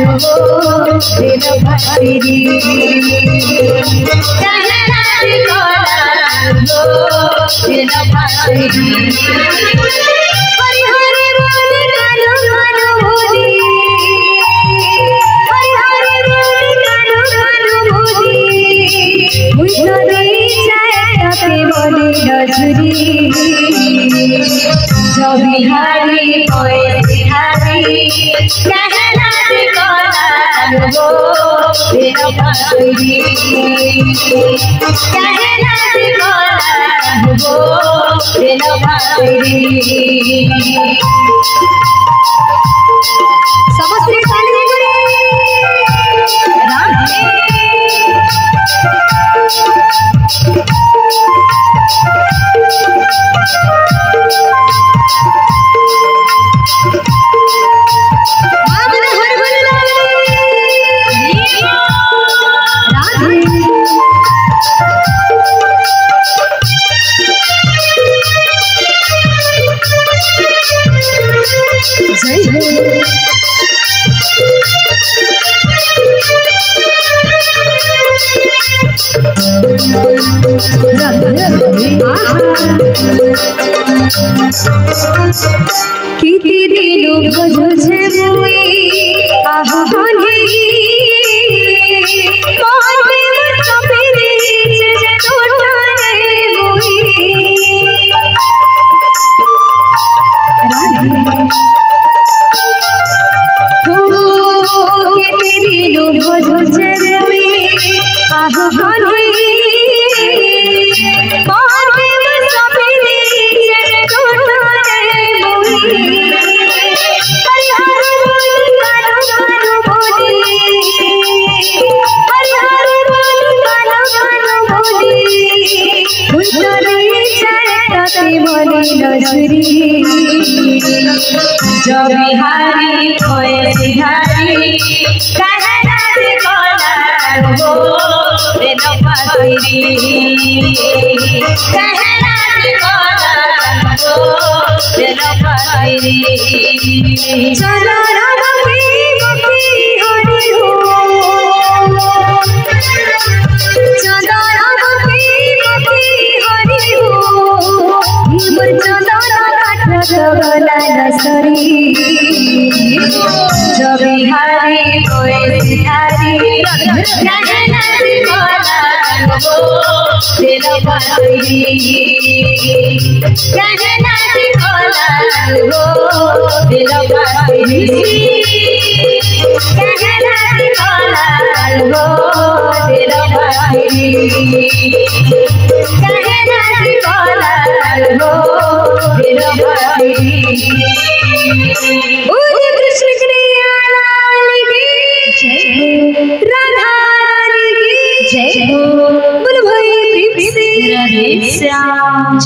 तेरा भाई कहना कोला तेरा भाई हरि हरि बोल कानो कानो बोली हरि हरि बोल कानो कानो बोली हुई तो नहीं जाए ते बोली नजरी जो बिहारी कोई बिहारी कहना कोला तेरा भाई कहना कोला तेरा भाई समस्त ताली बजाइए राम किती दिलो बुझे मुई आहने कोने कपरे जे टोटने मुई किती दिलो बुझे मुई आहने जो बिहारी कोई बिहारी कहना कोला तेरा भाई कहना कोला तेरा भाई चलो राम की मुखी हरि हो चलो राम की मुखी हरि हो सरी जो बिहारी कोई बिहारी कहना कोला तेरा भाई कहना कोला तेरा भाई कहना कोला तेरा भाई कहना कोला तेरा भाई बोले कृष्ण कन्हैया लाल की जय राधा रानी की जय बोल भाई प्रीति राधे श्याम।